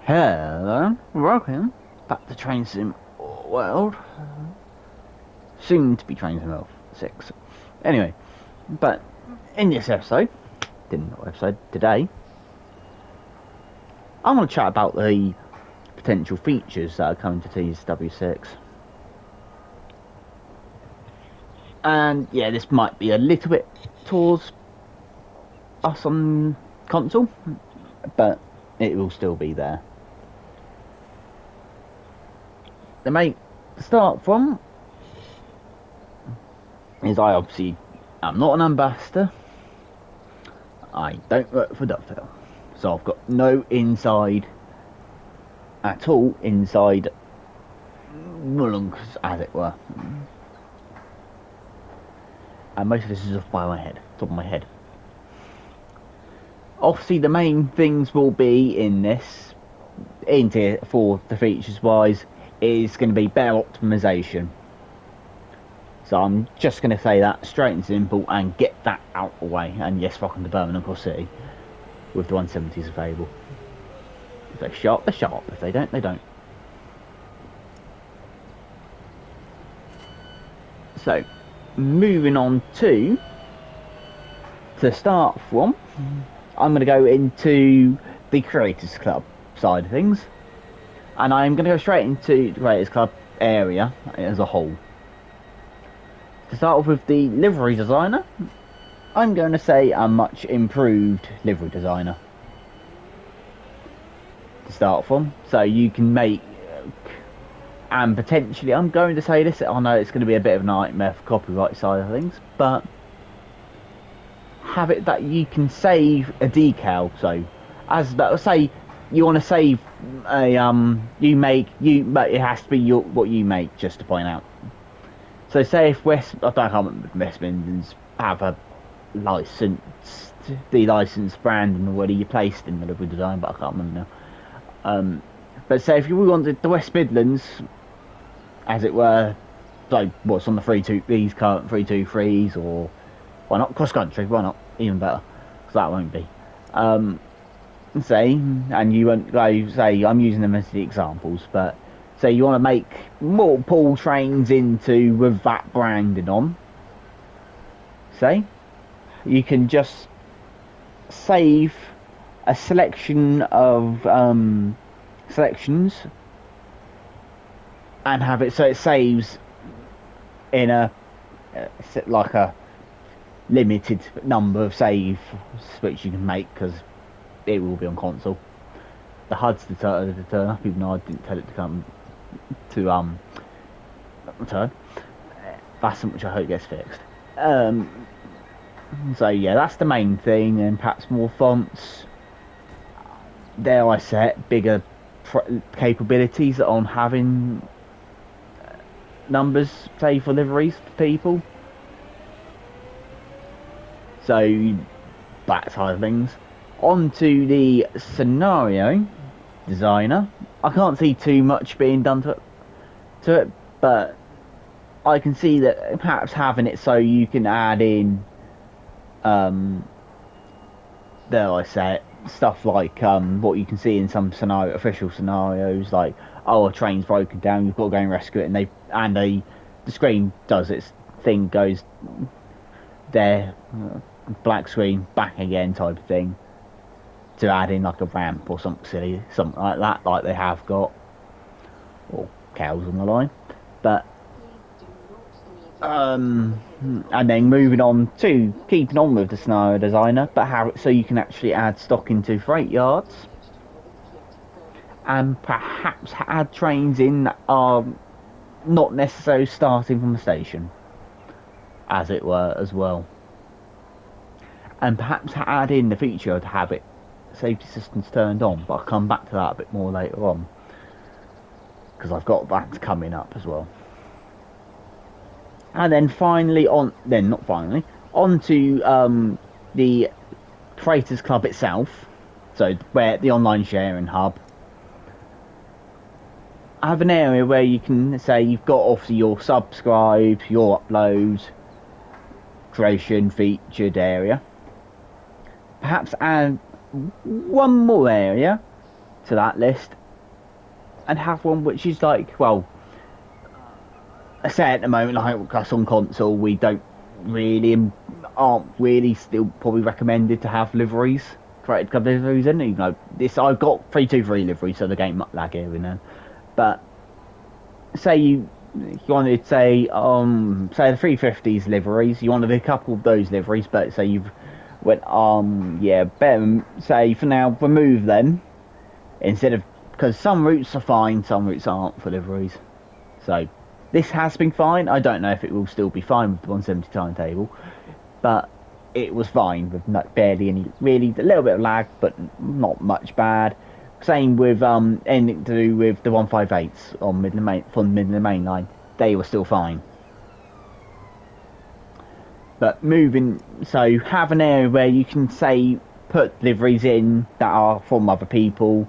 Hello, welcome back to Train Sim World. Soon to be Train Sim World 6. Anyway, but in this episode, today, I'm going to chat about the potential features that are coming to TSW6. And yeah, this might be a little bit towards us on console, but it will still be there. The main start from is I'm not an ambassador. I don't work for Dovetail, so I've got no inside at all inside Mullunks, as it were. And most of this is off by my head, top of my head. Obviously, the main things will be in this, in tier 4, the features wise, is going to be better optimization. So I'm just going to say that straight and simple and get that out of the way. And yes, rocking the Birmingham Cross City with the 170s available. If they're sharp, they're sharp. If they don't, they don't. So, moving on to start from, I'm going to go into the Creators Club side of things. And I'm going to go straight into the Creators Club area as a whole. To start off with the livery designer, I'm going to say a much improved livery designer to start from. So you can make, and potentially, I'm going to say this, I know it's going to be a bit of a nightmare for copyright side of things, but have it that you can save a decal. So, as that say, you want to save a but it has to be what you make, just to point out. So, say if I can't remember if West Midlands have a the licensed branding already you placed in the livery design, but I can't remember now. But say if you wanted the West Midlands, as it were, like what's on these current 323s, or why not cross country? Why not? Even better, because that won't be. Say, and you won't go. Say, I'm using them as the examples, but say you want to make multiple trains into with that branding on. Say, you can just save a selection of selections and have it so it saves in a like a limited number of saves which you can make, because it will be on console. The HUD's to turn up, even though I didn't tell it to come to return. That's something which I hope gets fixed. So yeah, that's the main thing, and perhaps more fonts. Dare I say it, bigger capabilities on having numbers, say, for liveries for people. So that side of things. On to the scenario designer. I can't see too much being done to it, but I can see that perhaps having it so you can add in, dare I say it, stuff like what you can see in some official scenarios, like, oh, a train's broken down, you've got to go and rescue it, and the screen does its thing, goes there, black screen, back again type of thing, to add in like a ramp or something silly, something like that, like they have got, or cows on the line. But and then moving on to keeping on with the scenario designer, but have it so you can actually add stock into freight yards, and perhaps add trains in that are not necessarily starting from the station, as it were, as well. And perhaps add in the feature to have it safety systems turned on, but I'll come back to that a bit more later on, because I've got that coming up as well. And then finally on to the Creators Club itself, so where the online sharing hub. I have an area where you can say you've got obviously your subscribes, your uploads, creation, featured area. Perhaps add one more area to that list, and have one which is like, well, I say at the moment, like us on console, we don't really, aren't really still probably recommended to have liveries, created club liveries in. You know, this I've got 323 liveries, so the game might lag here and then. But say you wanted, say the 350s liveries, you wanted a couple of those liveries, but say you've went yeah, better say for now remove them instead of, because some routes are fine, some routes aren't for liveries. So this has been fine. I don't know if it will still be fine with the 170 timetable, but it was fine with not barely any, really a little bit of lag, but not much bad. Same with anything to do with the 158s on Midland Main, from Midland Main Line, they were still fine. But moving, so have an area where you can say put liveries in that are from other people,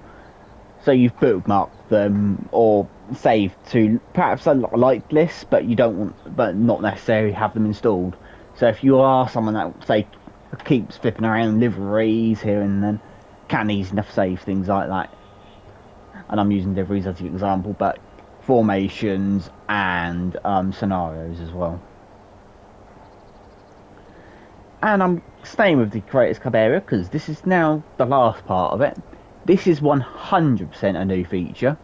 so you've bookmarked them or saved to perhaps a like list, but you don't want, but not necessarily have them installed. So if you are someone that say keeps flipping around liveries here and then, can easy enough save things like that. And I'm using liveries as an example, but formations and scenarios as well. And I'm staying with the Creators Club area because this is now the last part of it. This is 100% a new feature.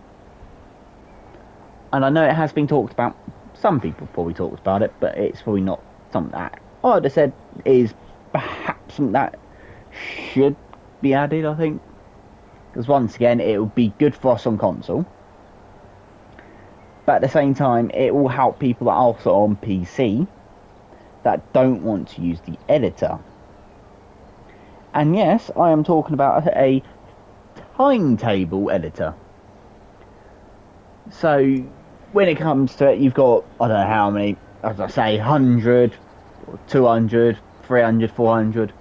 And I know it has been talked about, some people probably talked about it, but it's probably not something that I would have said is perhaps something that should be added, I think. Because once again, it will be good for us on console. But at the same time, it will help people that are also on PC that don't want to use the editor. And yes, I am talking about a timetable editor. So when it comes to it, you've got, I don't know how many, as I say, 100, 200, 300, 400.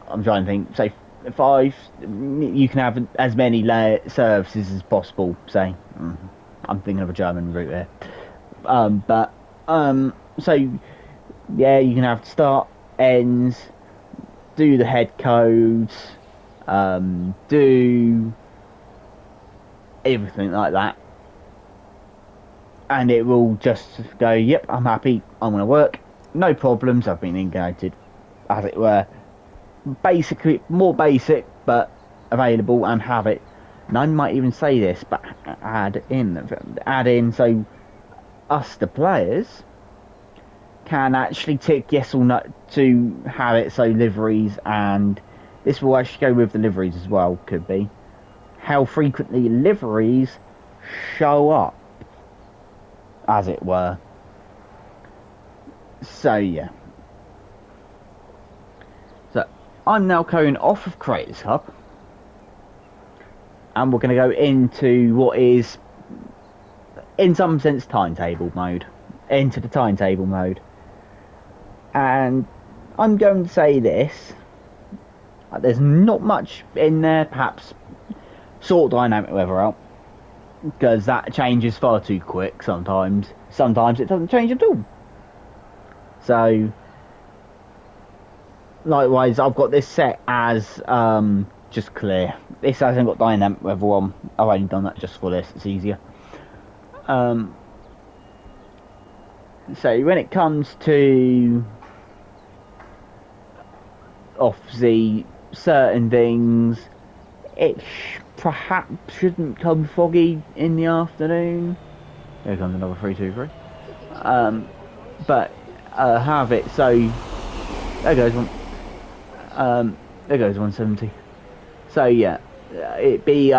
I'm trying to think, say 5. You can have as many services as possible, say. I'm thinking of a German route here. So yeah, you can have start, ends, do the head codes, do everything like that, and it will just go, yep, I'm happy, I'm going to work, no problems, I've been engaged, as it were. Basically, more basic, but available, and have it. And I might even say this, but add in, so us, the players, can actually tick yes or no to have it, so liveries, and this will actually go with the liveries as well, could be how frequently liveries show up, as it were. So yeah, so I'm now going off of Creators Hub, and we're going to go into what is in some sense timetable mode, into the timetable mode. And I'm going to say this, there's not much in there, perhaps sort dynamic weather out, because that changes far too quick sometimes. Sometimes it doesn't change at all. So likewise, I've got this set as just clear. This hasn't got dynamic weather on. I've only done that just for this, it's easier. So when it comes to obviously certain things, it perhaps shouldn't come foggy in the afternoon. Here comes another 323. But have it so there goes one. There goes 170. So yeah, it be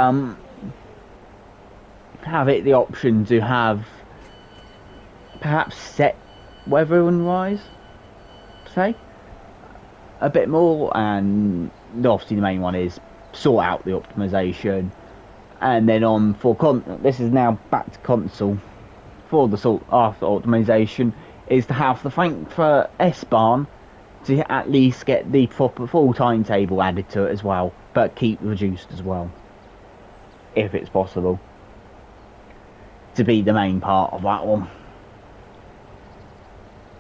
have it the option to have perhaps set weather and rise, say a bit more, and obviously the main one is sort out the optimization, and then on for this is now back to console for the sort after optimization is to have the Frankfurt S-Bahn to at least get the proper full timetable added to it as well, but keep reduced as well, if it's possible, to be the main part of that one.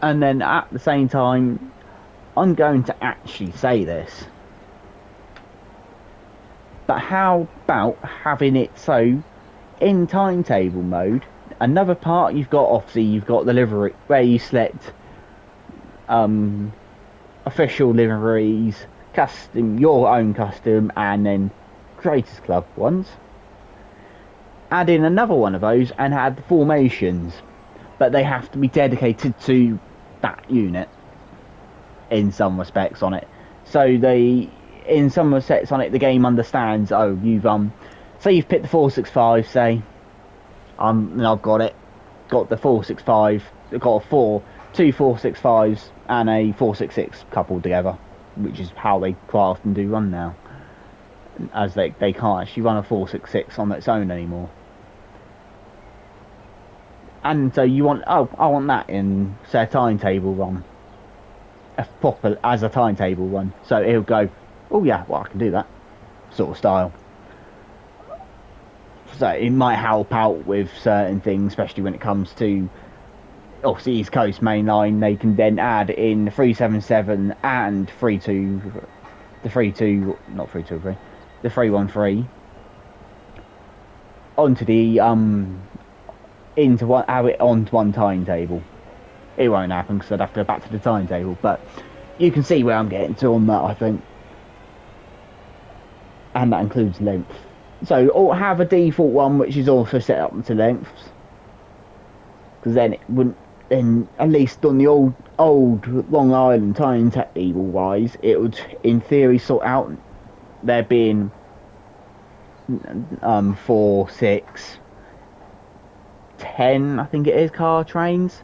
And then at the same time, I'm going to actually say this. But how about having it so in timetable mode, another part you've got, obviously you've got the livery where you select official liveries, custom, your own custom, and then Creators Club ones. Add in another one of those and add the formations, but they have to be dedicated to that unit in some respects on it. So they, in some respects on it, the game understands. Oh, you've say you've picked the 465. Say, and I've got it, got the 465. I've got two 465s and a 466 coupled together, which is how they quite often do run now, as they can't actually run a 466 on its own anymore. And so you want, oh, I want that in, say, a timetable run, a proper as a timetable run. So it'll go, oh yeah, well I can do that sort of style. So it might help out with certain things, especially when it comes to obviously East Coast mainline. They can then add in the 377 and 32, the 32, not 323, the 313 onto the into one, have it onto one timetable. It won't happen because I'd have to go back to the timetable, but you can see where I'm getting to on that, I think. And that includes length. So, or have a default one which is also set up to lengths, because then it wouldn't. Then at least on the old Long Island timetable wise, it would in theory sort out there being 4, 6, 10, I think it is, car trains,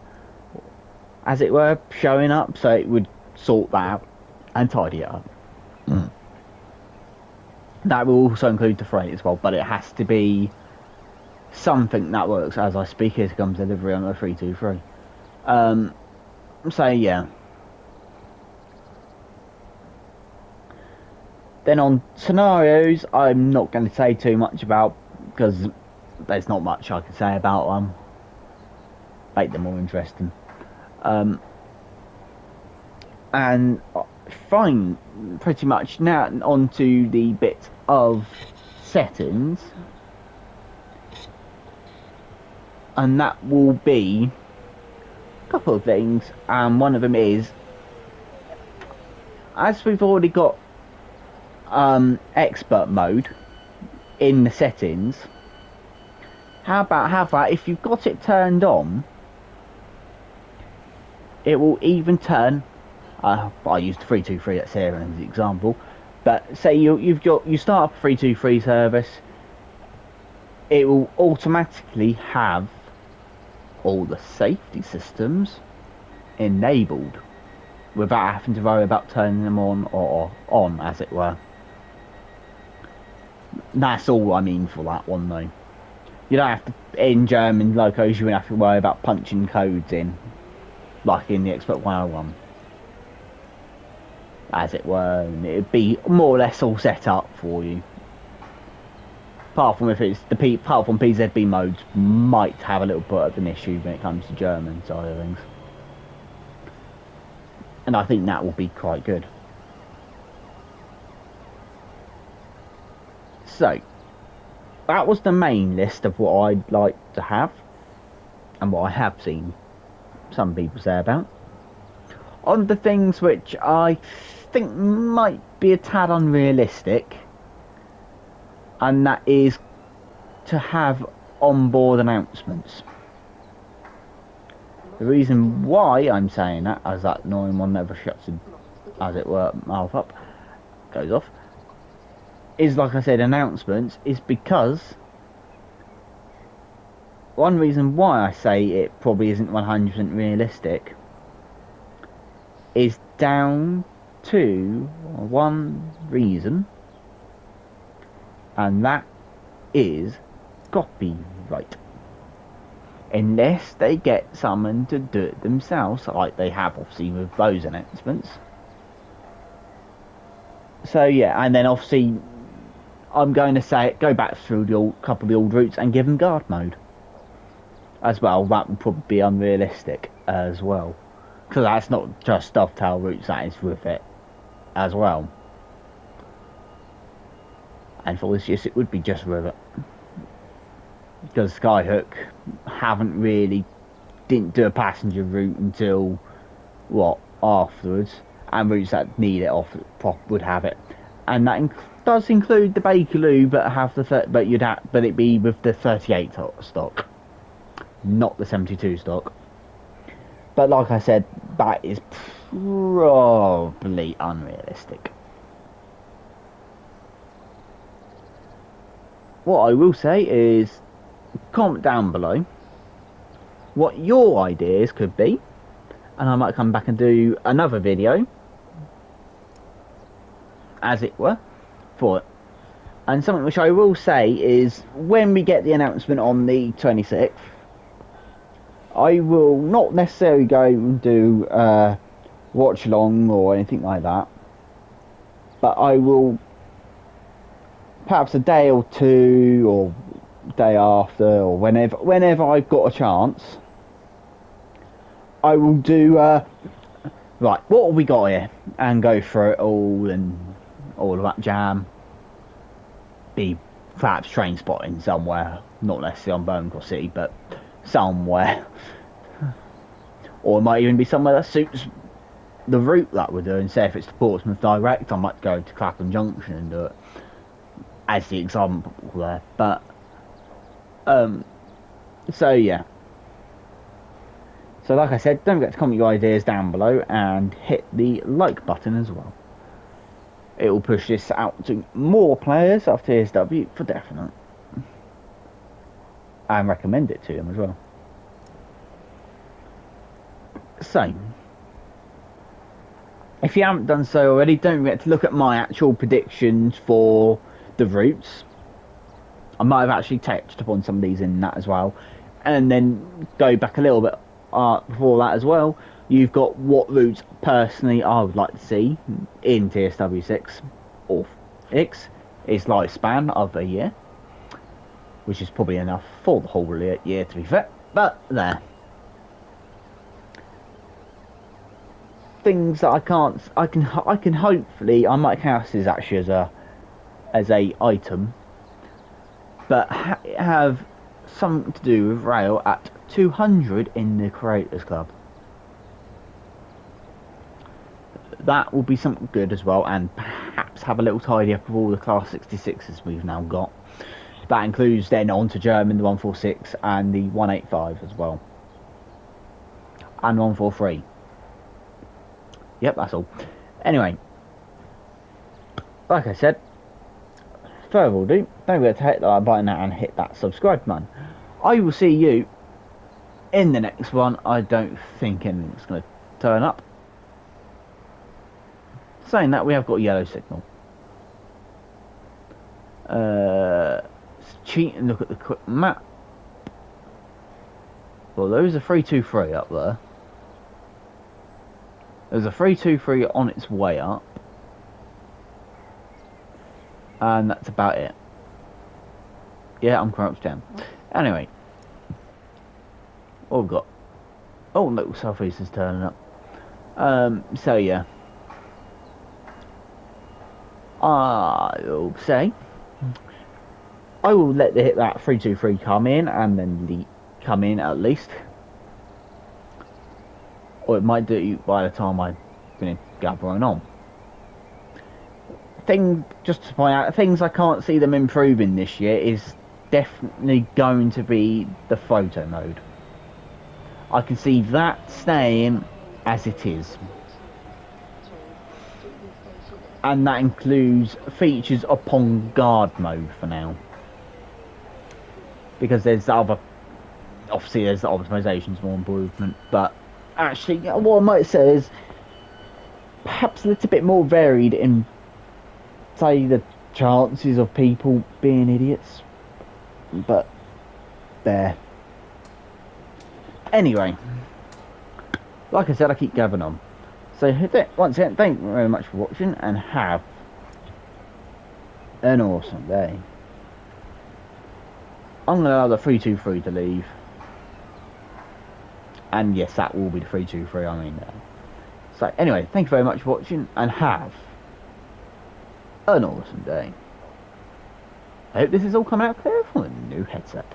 as it were, showing up. So it would sort that out and tidy it up. That will also include the freight as well, but it has to be something that works as I speak. Here comes delivery on the 323. So yeah. Then on scenarios, I'm not going to say too much about, because there's not much I can say about them. Make them more interesting. And fine, pretty much now onto the bit of settings, and that will be a couple of things, and one of them is, as we've already got expert mode in the settings, how about if you've got it turned on, it will even turn, I used 323 at Sarah as the example, but say you start up a 323 service, it will automatically have all the safety systems enabled without having to worry about turning them on or on, as it were. That's all I mean for that one though. You don't have to, in German locos, you won't have to worry about punching codes in, like in the Expert 101. As it were, and it'd be more or less all set up for you. Apart from if it's apart from PZB modes might have a little bit of an issue when it comes to German side of things. And I think that will be quite good. So, that was the main list of what I'd like to have, and what I have seen some people say about. On the things which I think might be a tad unrealistic, and that is to have onboard announcements. The reason why I'm saying that, as that annoying one never shuts it, as it were, mouth up, goes off, is, like I said, announcements, is because one reason why I say it probably isn't 100% realistic is down to one reason, and that is copyright. Unless they get someone to do it themselves, like they have obviously with those announcements. So yeah, and then obviously I'm going to say go back through the couple of the old routes and give them guard mode as well. That would probably be unrealistic as well, because that's not just dovetail routes, that is with it as well. And for this, yes, it would be just Rivet. Because Skyhook didn't do a passenger route until, what, afterwards. And routes that need it would have it. And that does include the Bakerloo, but it'd be with the 38 stock, not the 72 stock. But like I said, that is probably unrealistic. What I will say is, comment down below what your ideas could be, and I might come back and do another video, as it were, for it. And something which I will say is, when we get the announcement on the 26th, I will not necessarily go and do watch along or anything like that, but I will, perhaps a day or two or day after, or whenever I've got a chance, I will do right, what have we got here, and go through it all and all of that jam. Be perhaps train spotting somewhere, not necessarily on Birmingham Cross City, but somewhere. Or it might even be somewhere that suits the route that we're doing. Say if it's to Portsmouth direct, I might go to Clapham Junction and do it as the example there. But so yeah, so like I said, don't forget to comment your ideas down below and hit the like button as well. It will push this out to more players of TSW for definite, and recommend it to them as well. So, if you haven't done so already, don't forget to look at my actual predictions for the routes. I might have actually touched upon some of these in that as well, and then go back a little bit before that as well. You've got what routes personally I would like to see in TSW 6 or X is lifespan of a year, which is probably enough for the whole year to be fair, but there. Things that I can hopefully, I might cast this actually as a item, but have something to do with rail at 200 in the Creators Club. That will be something good as well, and perhaps have a little tidy up of all the Class 66s we've now got. That includes then on to German, the 146 and the 185 as well, and 143. Yep, that's all. Anyway, like I said, further ado, don't forget to hit that like button and hit that subscribe button. I will see you in the next one. I don't think anything's going to turn up. Saying that, we have got a yellow signal. Cheat and look at the quick map. Well, there is a 323 up there. There's a 323 on its way up, and that's about it. Yeah, I'm corrupt down. Anyway, what we've got? Oh, look, Southeast is turning up. So yeah, I'll say I will let that 323 come in, and then come in at least. Or it might do by the time I'm going to get going on. Just to point out, things I can't see them improving this year is definitely going to be the photo mode. I can see that staying as it is. And that includes features upon guard mode for now. Because obviously there's the optimizations, more improvement, but actually, what I might say is perhaps a little bit more varied in, say, the chances of people being idiots. But there. Anyway, like I said, I keep going on. So once again, thank you very much for watching, and have an awesome day. I'm going to allow the 323 to leave. And yes, that will be the 323, I mean. So anyway, thank you very much for watching, and have an awesome day. I hope this is all coming out clear from a new headset.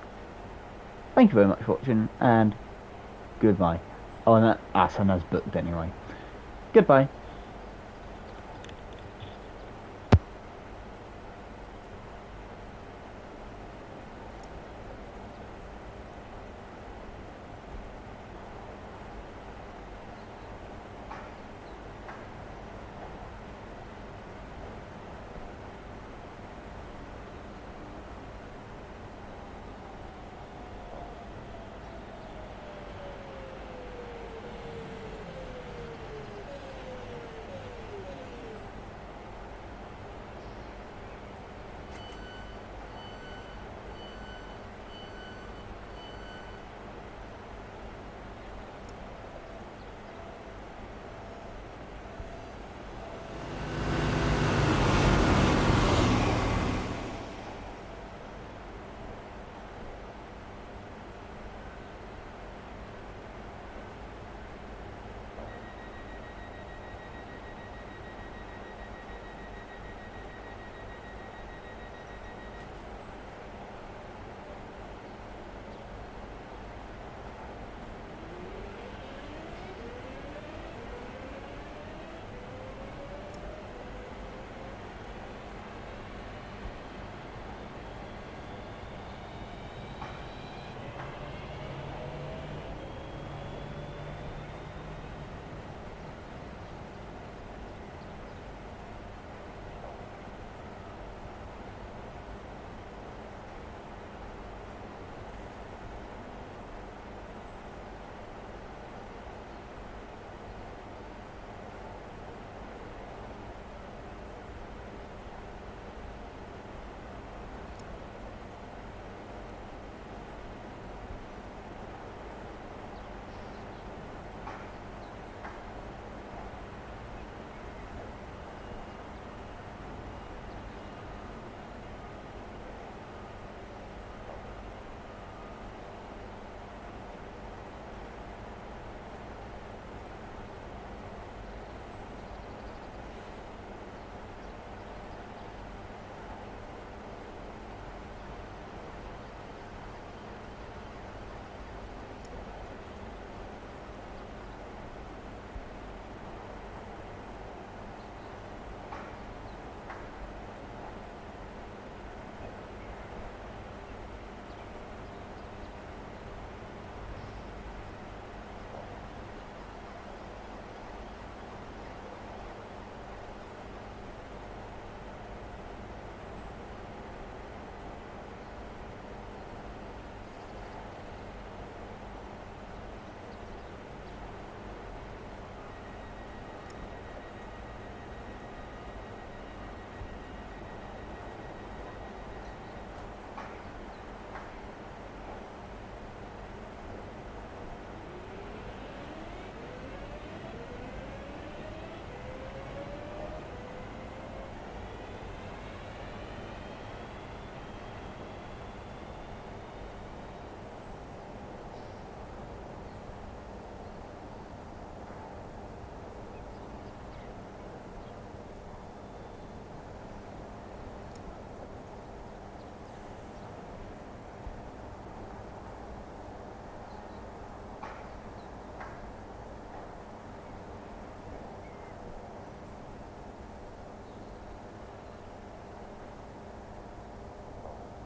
Thank you very much for watching, and goodbye. Oh, no, Asana's booked anyway. Goodbye.